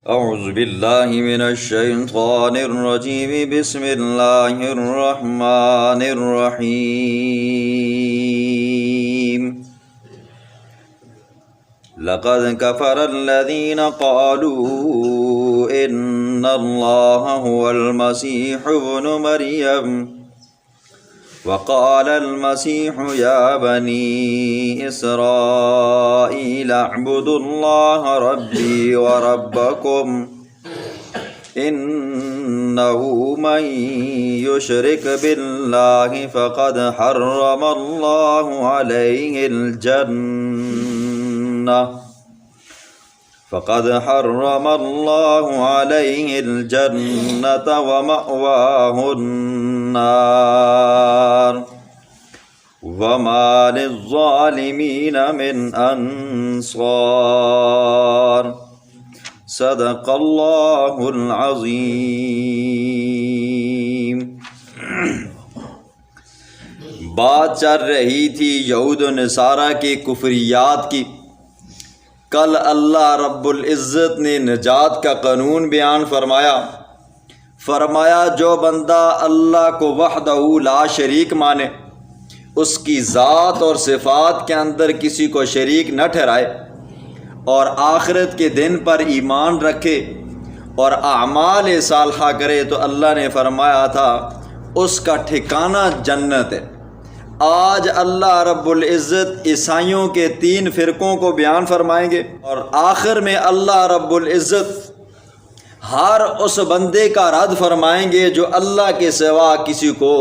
اعوذ باللہ من الشیطان الرجیم بسم اللہ الرحمن الرحیم لقد كفر الذين قالوا ان اللہ هو المسیح ابن مریم وقال المسيح يا بني إسرائيل اعبدوا الله ربي وربكم إنه من يشرك بالله فقد حرم الله عليه الجنة ومأواه النار وما للظالمين من انصار صدق اللہ العظیم۔ بات چل رہی تھی یہود و نصارہ کے کفریات کی۔ کل اللہ رب العزت نے نجات کا قانون بیان فرمایا جو بندہ اللہ کو وحدہ لا شریک مانے، اس کی ذات اور صفات کے اندر کسی کو شریک نہ ٹھہرائے، اور آخرت کے دن پر ایمان رکھے اور اعمال صالحہ کرے، تو اللہ نے فرمایا تھا اس کا ٹھکانہ جنت ہے۔ آج اللہ رب العزت عیسائیوں کے 3 فرقوں کو بیان فرمائیں گے، اور آخر میں اللہ رب العزت ہر اس بندے کا رد فرمائیں گے جو اللہ کے سوا کسی کو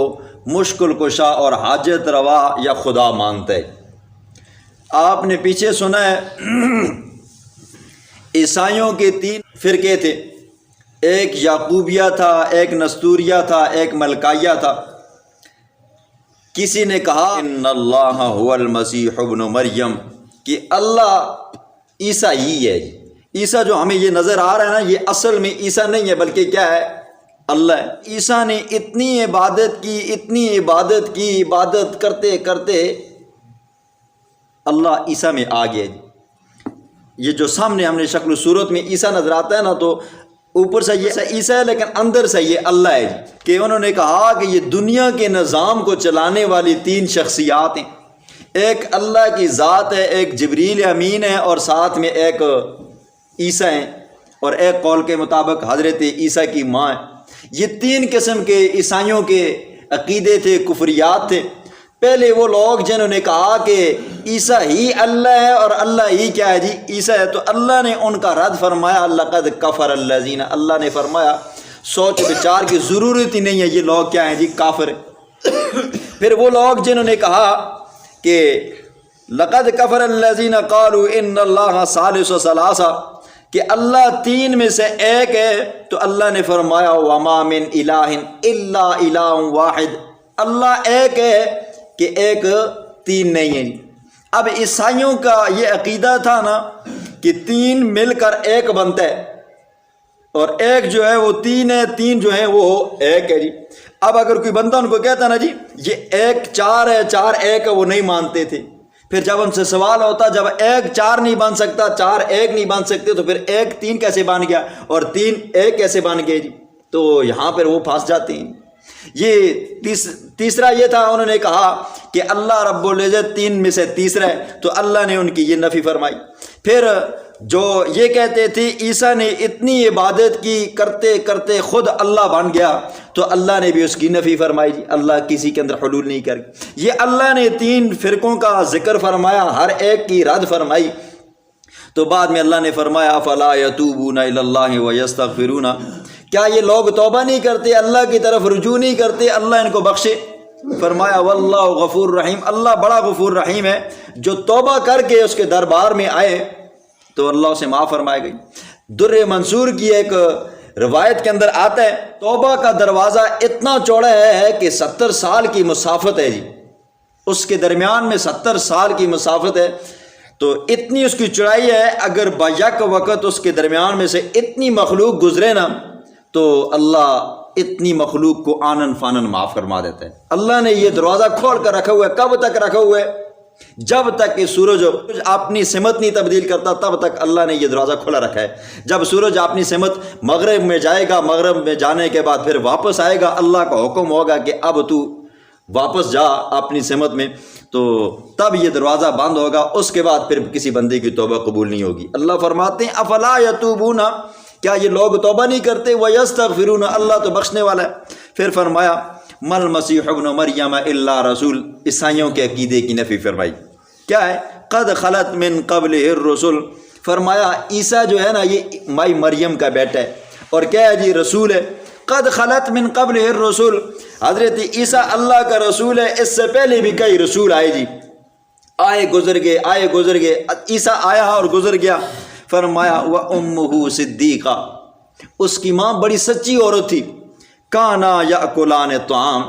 مشکل کشا اور حاجت روا یا خدا مانتا ہے۔ آپ نے پیچھے سنا ہے عیسائیوں کے 3 فرقے تھے، ایک یعقوبیہ تھا، ایک نستوریہ تھا، ایک ملکائیہ تھا۔ کسی نے کہا ان اللہ هو المسیح ابن مریم، کہ اللہ عیسیٰ ہی ہے۔ عیسیٰ جو ہمیں یہ نظر آ رہا ہے نا، یہ اصل میں عیسیٰ نہیں ہے بلکہ کیا ہے؟ اللہ ہے۔ عیسیٰ نے اتنی عبادت کی عبادت کرتے کرتے اللہ عیسیٰ میں آ گیا۔ یہ جو سامنے ہم نے شکل و صورت میں عیسیٰ نظر آتا ہے نا، تو اوپر سے یہ عیسیٰ ہے لیکن اندر سے یہ اللہ ہے۔ کہ انہوں نے کہا کہ یہ دنیا کے نظام کو چلانے والی 3 شخصیات ہیں، ایک اللہ کی ذات ہے، ایک جبریل امین ہے، اور ساتھ میں ایک عیسیٰ ہیں، اور ایک قول کے مطابق حضرت عیسیٰ کی ماں ہے۔ یہ 3 قسم کے عیسائیوں کے عقیدے تھے، کفریات تھے۔ پہلے وہ لوگ جنہوں نے کہا کہ عیسیٰ ہی اللہ ہے اور اللہ ہی کیا ہے عیسیٰ ہے، تو اللہ نے ان کا رد فرمایا لقد کفر الذین، اللہ نے فرمایا سوچ بچار کی ضرورت ہی نہیں ہے، یہ لوگ کیا ہیں کافر ہیں۔ پھر وہ لوگ جنہوں نے کہا کہ لقد کفر الذین قالوا ان اللہ ثالث ثلاثہ، کہ اللہ 3 میں سے ایک ہے، تو اللہ نے فرمایا وما من الہ الا الہ واحد، اللہ ایک ہے کہ ایک 3 نہیں ہے۔ اب عیسائیوں کا یہ عقیدہ تھا نا کہ 3 مل کر ایک بنتا ہے، اور ایک جو ہے وہ 3 ہے، 3 جو ہے وہ ایک ہے جی۔ اب اگر کوئی بندہ ان کو کہتا نا جی یہ 1 4 ہے، 4 1 ہے، وہ نہیں مانتے تھے۔ پھر جب ان سے سوال ہوتا جب 1 4 نہیں بن سکتا، 4 1 نہیں بن سکتے، تو پھر 1 3 کیسے بن گیا اور 3 1 کیسے بن گئے جی؟ تو یہاں پر وہ پھنس جاتے ہیں۔ یہ تیسرا یہ تھا، انہوں نے کہا کہ اللہ رب العزت 3 میں سے تیسرا ہے، تو اللہ نے ان کی یہ نفی فرمائی۔ پھر جو یہ کہتے تھے عیسیٰ نے اتنی عبادت کی کرتے کرتے خود اللہ بن گیا، تو اللہ نے بھی اس کی نفی فرمائی جی، اللہ کسی کے اندر حلول نہیں کر۔ یہ اللہ نے 3 فرقوں کا ذکر فرمایا، ہر ایک کی رد فرمائی، تو بعد میں اللہ نے فرمایا فلا یتوبون الی اللہ ویستغفرون، کیا یہ لوگ توبہ نہیں کرتے، اللہ کی طرف رجوع نہیں کرتے، اللہ ان کو بخشے؟ فرمایا واللہ غفور رحیم، اللہ بڑا غفور رحیم ہے، جو توبہ کر کے اس کے دربار میں آئے تو اللہ اسے معاف فرمائے گئی۔ در منصور کی ایک روایت کے اندر آتا ہے توبہ کا دروازہ اتنا چوڑا ہے کہ 70 سال کی مسافت ہے جی، اس کے درمیان میں 70 سال کی مسافت ہے، تو اتنی اس کی چوڑائی ہے، اگر بیک وقت اس کے درمیان میں سے اتنی مخلوق گزرے نا، تو اللہ اتنی مخلوق کو آنن فانن معاف فرما دیتا ہے۔ اللہ نے یہ دروازہ کھول کر رکھا ہوا ہے، کب تک رکھا ہوا ہے؟ جب تک کہ سورج اپنی سمت نہیں تبدیل کرتا تب تک اللہ نے یہ دروازہ کھلا رکھا ہے. جب سورج اپنی سمت مغرب میں جائے گا، مغرب میں جانے کے بعد پھر واپس آئے گا، اللہ کا حکم ہوگا کہ اب تو واپس جا اپنی سمت میں، تو تب یہ دروازہ بند ہوگا. اس کے بعد پھر کسی بندے کی توبہ قبول نہیں ہوگی. اللہ فرماتے ہیں افلا یتوبون، کیا یہ لوگ توبہ نہیں کرتے؟ ویستغفرون، اللہ تو بخشنے والا ہے. پھر فرمایا مل مسیح ابن مریم الا رسول، عیسائیوں کے عقیدے کی نفی فرمائی. کیا ہے؟ قد خلت من قبل الرسل، فرمایا عیسیٰ جو ہے نا یہ مائی مریم کا بیٹا ہے، اور کیا ہے جی؟ رسول ہے. قد خلت من قبل الرسل، حضرت عیسیٰ اللہ کا رسول ہے. اس سے پہلے بھی کئی رسول آئے جی، آئے گزر گئے. عیسیٰ آیا اور گزر گیا. فرمایا وَأُمُّهُ صِدِّيقَةٌ، اس کی ماں بڑی سچی عورت تھی. کانا یأکلان الطعام،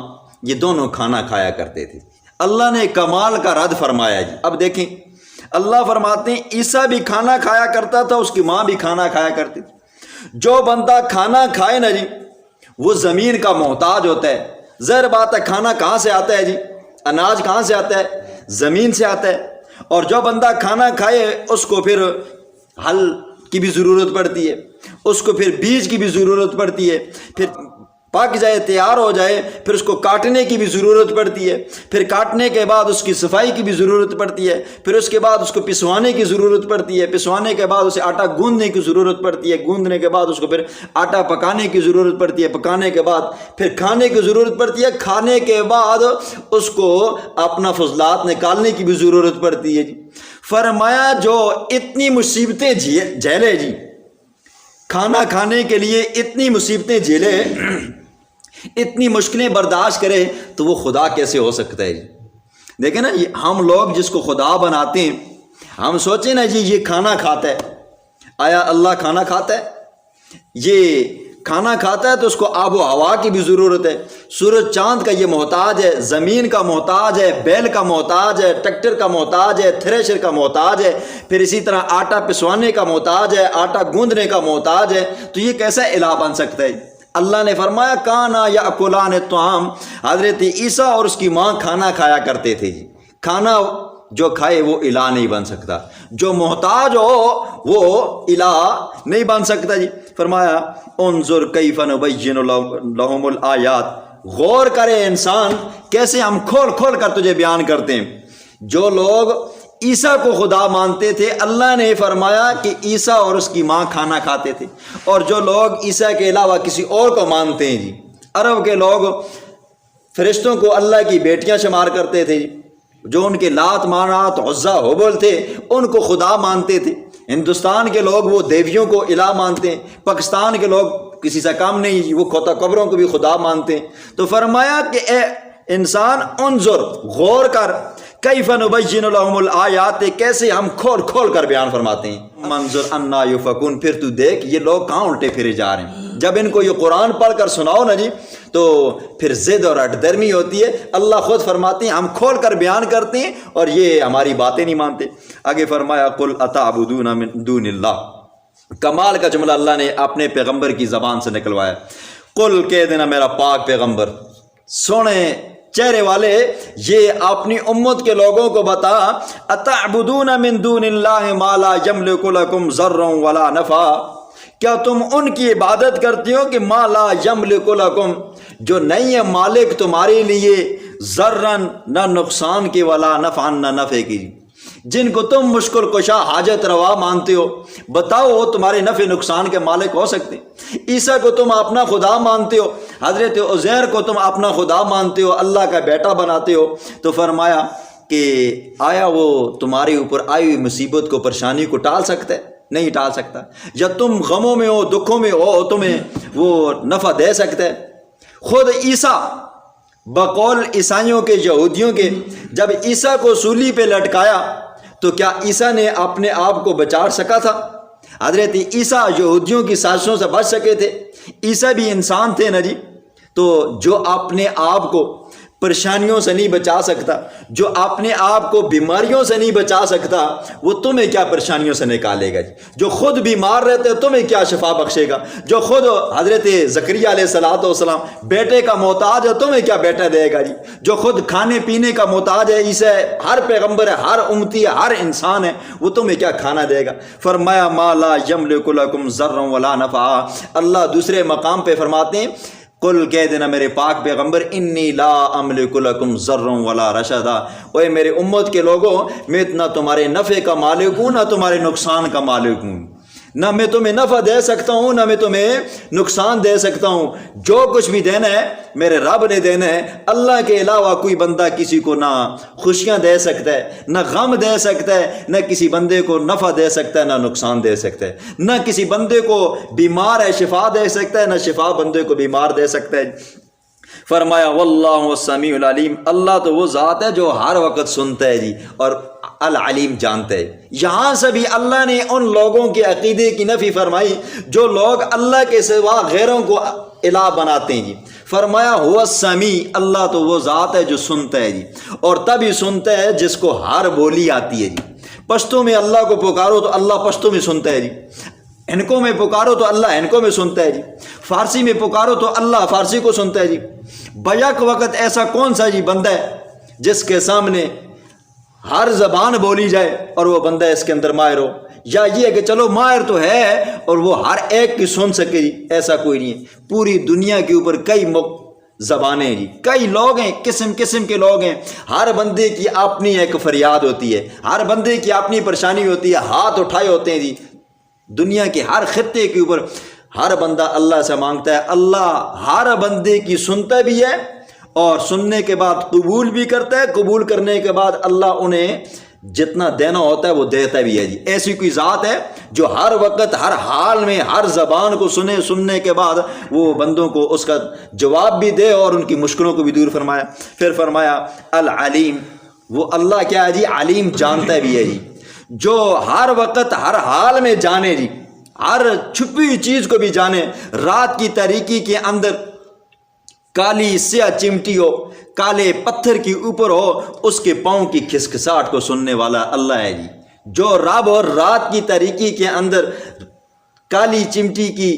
یہ دونوں کھانا کھایا کرتے تھے. اللہ نے کمال کا رد فرمایا جی. اب دیکھیں اللہ فرماتے ہیں عیسیٰ بھی کھانا کھایا کرتا تھا، اس کی ماں بھی کھانا کھایا کرتی تھی. جو بندہ کھانا کھائے نا جی وہ زمین کا محتاج ہوتا ہے. ظاہر بات ہے کھانا کہاں سے آتا ہے جی؟ اناج کہاں سے آتا ہے؟ زمین سے آتا ہے. اور جو بندہ کھانا کھائے اس کو پھر ہل کی بھی ضرورت پڑتی ہے، اس کو پھر بیج کی بھی ضرورت پڑتی ہے، پھر پک جائے تیار ہو جائے پھر اس کو کاٹنے کی بھی ضرورت پڑتی ہے، پھر کاٹنے کے بعد اس کی صفائی کی بھی ضرورت پڑتی ہے، پھر اس کے بعد اس کو پسوانے کی ضرورت پڑتی ہے، پسوانے کے بعد اسے آٹا گوندنے کی ضرورت پڑتی ہے، گوندنے کے بعد اس کو پھر آٹا پکانے کی ضرورت پڑتی ہے، پکانے کے بعد پھر کھانے کی ضرورت پڑتی ہے، کھانے کے بعد اس کو اپنا فضلات نکالنے کی بھی ضرورت پڑتی ہے جی. فرمایا جو اتنی مصیبتیں جھیلے جی، کھانا کھانے کے لیے اتنی مصیبتیں جھیلے، اتنی مشکلیں برداشت کرے، تو وہ خدا کیسے ہو سکتا ہے جی؟ دیکھیں نا ہم لوگ جس کو خدا بناتے ہیں، ہم سوچیں نا جی یہ کھانا کھاتا ہے، آیا اللہ کھانا کھاتا ہے؟ یہ کھانا کھاتا ہے تو اس کو آب و ہوا کی بھی ضرورت ہے. سورج چاند کا یہ محتاج ہے، زمین کا محتاج ہے، بیل کا محتاج ہے، ٹریکٹر کا محتاج ہے، تھریشر کا محتاج ہے، پھر اسی طرح آٹا پسوانے کا محتاج ہے، آٹا گوندنے کا محتاج ہے. تو یہ کیسا الہ بن سکتا ہے؟ اللہ نے فرمایا کانا یأکلان الطعام، حضرت عیسیٰ اور اس کی ماں کھانا کھایا کرتے تھے جی. کھانا جو کھائے وہ الہ نہیں بن سکتا، جو محتاج ہو وہ الہ نہیں بن سکتا جی. فرمایا انظر کیف نبین لہم الآیات، غور کرے انسان کیسے ہم کھول کھول کر تجھے بیان کرتے ہیں. جو لوگ عیسیٰ کو خدا مانتے تھے، اللہ نے فرمایا کہ عیسیٰ اور اس کی ماں کھانا کھاتے تھے. اور جو لوگ عیسیٰ کے علاوہ کسی اور کو مانتے ہیں جی، عرب کے لوگ فرشتوں کو اللہ کی بیٹیاں شمار کرتے تھے جی، جو ان کے لات مانات عزا حبل تھے ان کو خدا مانتے تھے. ہندوستان کے لوگ وہ دیویوں کو الہ مانتے ہیں، پاکستان کے لوگ کسی سے کم نہیں، وہ کھوتا قبروں کو بھی خدا مانتے ہیں. تو فرمایا کہ اے انسان انظر، غور کر، کیف نبین لہم الآیات، کیسے ہم کھول کھول کر بیان فرماتے ہیں. منظر انا یفکون، پھر تو دیکھ یہ لوگ کہاں الٹے پھرے جا رہے ہیں. جب ان کو یہ قرآن پڑھ کر سناؤ نا جی تو پھر ضد اور اٹ درمی ہوتی ہے. اللہ خود فرماتے ہیں ہم کھول کر بیان کرتے ہیں اور یہ ہماری باتیں نہیں مانتے. آگے فرمایا قل اتعبدون من دون اللہ، کمال کا جملہ اللہ نے اپنے پیغمبر کی زبان سے نکلوایا. قل کہہ دینا میرا پاک پیغمبر، سونے چہرے والے، یہ اپنی امت کے لوگوں کو بتا، اتعبدون من دون اللہ ما لا یملک لکم ضرا ولا نفع، کیا تم ان کی عبادت کرتے ہو کہ ما لا یملک لکم، جو نہیں ہے مالک تمہارے لیے، ضرا نہ نقصان کی، ولا نفع نہ نفع کی، جن کو تم مشکل کشا حاجت روا مانتے ہو. بتاؤ وہ تمہارے نفع نقصان کے مالک ہو سکتے؟ عیسیٰ کو تم اپنا خدا مانتے ہو، حضرت عزیر کو تم اپنا خدا مانتے ہو، اللہ کا بیٹا بناتے ہو. تو فرمایا کہ آیا وہ تمہارے اوپر آئی ہوئی مصیبت کو، پریشانی کو ٹال سکتا ہے؟ نہیں ٹال سکتا. یا تم غموں میں ہو، دکھوں میں ہو، تمہیں وہ نفع دے سکتا ہے؟ خود عیسیٰ بقول عیسائیوں کے، یہودیوں کے، جب عیسیٰ کو سولی پہ لٹکایا تو کیا عیسیٰ نے اپنے آپ کو بچا سکا تھا؟ حضرت عیسیٰ یہودیوں کی سازشوں سے بچ سکے تھے؟ عیسیٰ بھی انسان تھے نا جی. تو جو اپنے آپ کو پریشانیوں سے نہیں بچا سکتا، جو اپنے آپ کو بیماریوں سے نہیں بچا سکتا، وہ تمہیں کیا پریشانیوں سے نکالے گا جی؟ جو خود بیمار رہتے تمہیں کیا شفا بخشے گا؟ جو خود حضرت زکریا علیہ السلام بیٹے کا محتاج ہے، تمہیں کیا بیٹا دے گا جی؟ جو خود کھانے پینے کا محتاج ہے، اسے ہر پیغمبر ہے، ہر امتی ہے، ہر انسان ہے، وہ تمہیں کیا کھانا دے گا؟ فرمایا ما لا یملک لکم ضرا ولا نفعا۔ اللہ دوسرے مقام پہ فرماتے ہیں قل کہہ دینا میرے پاک پیغمبر انی لا املک لکم ضرا ولا رشدا، اوے میرے امت کے لوگوں، میں نہ تمہارے نفع کا مالک ہوں نہ تمہارے نقصان کا مالک ہوں، نہ میں تمہیں نفع دے سکتا ہوں نہ میں تمہیں نقصان دے سکتا ہوں۔ جو کچھ بھی دینا ہے میرے رب نے دینا ہے۔ اللہ کے علاوہ کوئی بندہ کسی کو نہ خوشیاں دے سکتا ہے، نہ غم دے سکتا ہے، نہ کسی بندے کو نفع دے سکتا ہے نہ نقصان دے سکتا ہے، نہ کسی بندے کو بیمار ہے شفا دے سکتا ہے نہ شفا بندے کو بیمار دے سکتا ہے۔ فرمایا واللہ السمیع العلیم، اللہ تو وہ ذات ہے جو ہر وقت سنتا ہے جی، اور العلیم جانتا ہے۔ یہاں سے بھی اللہ نے ان لوگوں کے عقیدے کی نفی فرمائی جو لوگ اللہ کے سوا غیروں کو الہ بناتے ہیں جی۔ فرمایا ہوا السمیع، اللہ تو وہ ذات ہے جو سنتا ہے جی، اور تبھی سنتا ہے جس کو ہر بولی آتی ہے جی۔ پشتو میں اللہ کو پکارو تو اللہ پشتو میں سنتا ہے جی، ہنکوں میں پکارو تو اللہ ہنکوں میں سنتا ہے جی، فارسی میں پکارو تو اللہ فارسی کو سنتا ہے جی۔ بیک وقت ایسا کون سا جی بندہ ہے جس کے سامنے ہر زبان بولی جائے اور وہ بندہ اس کے اندر ماہر ہو، یا یہ ہے کہ چلو ماہر تو ہے اور وہ ہر ایک کی سن سکے جی؟ ایسا کوئی نہیں ہے۔ پوری دنیا کے اوپر کئی زبانیں جی، کئی لوگ ہیں، قسم قسم کے لوگ ہیں، ہر بندے کی اپنی ایک فریاد ہوتی ہے، ہر بندے کی اپنی پریشانی ہوتی ہے، ہاتھ اٹھائے ہوتے ہیں جی۔ دنیا کے ہر خطے کے اوپر ہر بندہ اللہ سے مانگتا ہے، اللہ ہر بندے کی سنتا بھی ہے اور سننے کے بعد قبول بھی کرتا ہے، قبول کرنے کے بعد اللہ انہیں جتنا دینا ہوتا ہے وہ دیتا بھی ہے جی۔ ایسی کوئی ذات ہے جو ہر وقت ہر حال میں ہر زبان کو سننے کے بعد وہ بندوں کو اس کا جواب بھی دے اور ان کی مشکلوں کو بھی دور فرمایا۔ پھر فرمایا العلیم، وہ اللہ کیا ہے جی؟ علیم، جانتا بھی ہے جی، جو ہر وقت ہر حال میں جانے جی، ہر چھپی چیز کو بھی جانے۔ رات کی تاریکی کے اندر کالی سیاہ چمٹی ہو، کالے پتھر کے اوپر ہو، اس کے پاؤں کی کھسکھساہٹ کو سننے والا اللہ ہے جی۔ جو رب اور رات کی تاریکی کے اندر کالی چمٹی کی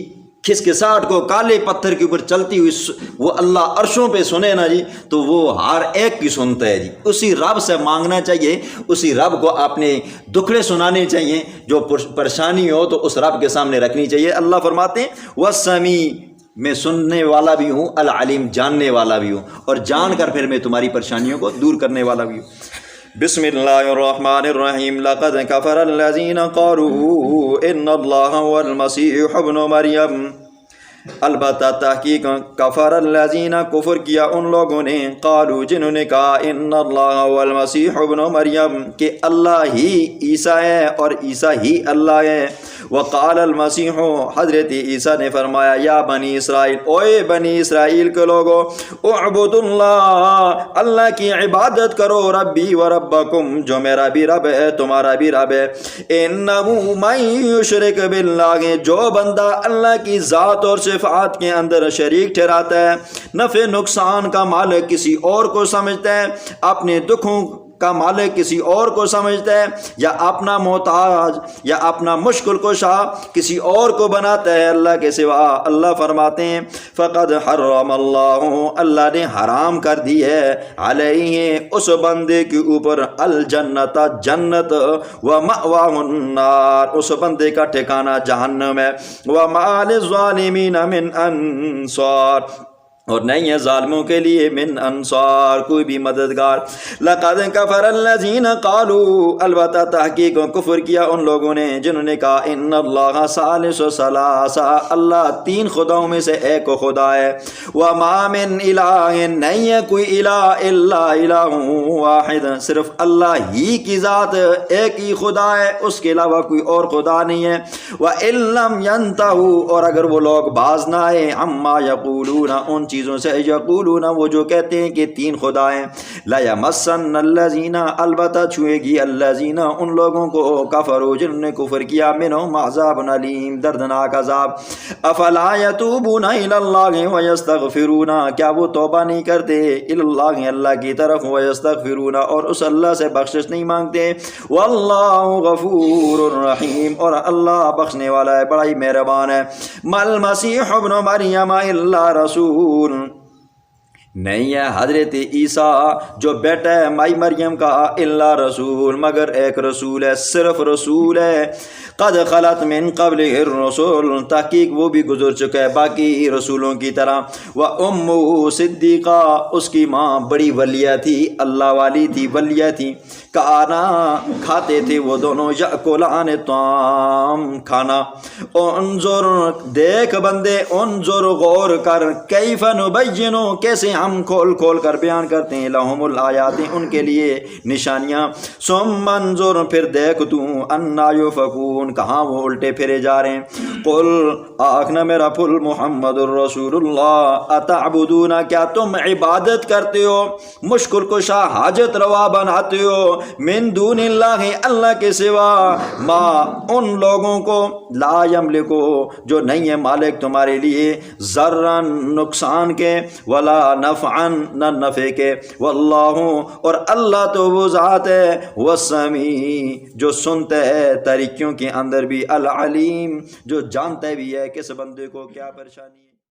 کھسکھساہٹ کو کالے پتھر کے اوپر چلتی ہوئی وہ اللہ عرشوں پہ سنے نا جی، تو وہ ہر ایک کی سنتا ہے جی۔ اسی رب سے مانگنا چاہیے، اسی رب کو اپنے دکھڑے سنانے چاہیے، جو پریشانی ہو تو اس رب کے سامنے رکھنی چاہیے۔ اللہ فرماتے ہیں وَالسَّمِيعُ، میں سننے والا بھی ہوں، العلیم، جاننے والا بھی ہوں، اور جان کر پھر میں تمہاری پریشانیوں کو دور کرنے والا بھی ہوں۔ بسم اللہ الرحمن الرحیم لقد کفر الذین قالوا ان اللہ هو المسیح ابن مریم، البتہ تحقیق کفر الذین، کفر کیا ان لوگوں نے، قالوا، جنہوں نے کہا، ان اللہ هو المسیح ابن مریم، کہ اللہ ہی عیسیٰ ہے اور عیسیٰ ہی اللہ ہے۔ وقال المسیح، حضرت عیسیٰ نے فرمایا، یا بنی اسرائیل، اوے بنی اسرائیل کے لوگو، اعبدوا اللہ، اللہ کی عبادت کرو، ربی و ربکم، جو میرا بھی رب ہے تمہارا بھی رب ہے۔ انہ من یشرک باللہ، جو بندہ اللہ کی ذات اور صفات کے اندر شریک ٹھہراتا ہے، نفع نقصان کا مالک کسی اور کو سمجھتا ہے، اپنے دکھوں کا مالک کسی اور کو سمجھتا ہے، یا اپنا محتاج یا اپنا مشکل کشا کسی اور کو بناتا ہے اللہ کے سوا، اللہ فرماتے ہیں فقد حرم اللہ، اللہ نے حرام کر دی ہے، علیہ، اس بندے کے اوپر، الجنت، جنت، ومأواہ النار، اس بندے کا ٹھکانہ جہنم ہے، وما للظالمین من انصار، اور نہیں ہے ظالموں کے لیے من انصار، کوئی بھی مددگار۔ لقد کفر الذین قالوا، البتہ تحقیق کفر کیا ان لوگوں نے جنہوں نے کہا، ان اللہ ثالث ثلاثہ، اللہ تین خداؤں میں سے ایک خدا ہے، وما من الہ، نہیں ہے کوئی الہ، الا الہ واحد، صرف اللہ ہی کی ذات ایک ہی خدا ہے، اس کے علاوہ کوئی اور خدا نہیں ہے۔ وَإِن لَّمْ يَنْتَهُوا، اور اگر وہ لوگ باز نہ آئے، عَمَّا يَقُولُونَ، ان چیزوں سے یقولون وہ جو کہتے ہیں کہ تین خدا ہیں لا یمسن الذین البتہ چھوئے گی الذین ان لوگوں کو کفروا جنہوں نے کفر کیا منہم عذاب علیم دردناک عذاب افلا یتوبون الی اللہ ویستغفرون کیا وہ توبہ نہیں کرتے الی اللہ اللہ کی طرف ویستغفرون اور اس اللہ سے بخشش نہیں مانگتے واللہ غفور الرحیم اور اللہ بخشنے والا ہے بڑا ہی مہربان ہے مل مسیح ابن مریم الا رسول نہیں ہے حضرت عیسیٰ جو بیٹا ہے مائی مریم کا الا رسول مگر ایک رسول ہے صرف رسول ہے قد خلت من قبل الرسول تحقیق وہ بھی گزر چکا ہے باقی رسولوں کی طرح وَأُمُّهُ صدیقہ اس کی ماں بڑی ولیہ تھی اللہ والی تھی ولیہ تھی کانا کھاتے تھے وہ دونوں یأکلان الطعام کھانا انظر دیکھ بندے انظر غور کر کیف نبین کیسے ہم کھول کھول کر بیان کرتے ہیں لہم الآیات ان کے لیے نشانیاں ثم انظر پھر دیکھ تو انا یؤفکون کہاں وہ الٹے پھرے جا رہے ہیں قل آخنا میرا پھل محمد الرسول اللہ اتعبدون کیا تم عبادت کرتے ہو مشکل کشا حاجت روا بناتے ہو من دون اللہ اللہ کے سوا ما ان لوگوں کو لا یملکو جو نہیں ہے مالک تمہارے لیے ذرًا نقصان کے ولا نفعًا نہ نفع کے واللہ اور اللہ تو وہ ذات ہے والسمیع جو سنتا ہے تاریکیوں کے اندر بھی العلیم جو جانتا بھی ہے کس بندے کو کیا پریشانی ہے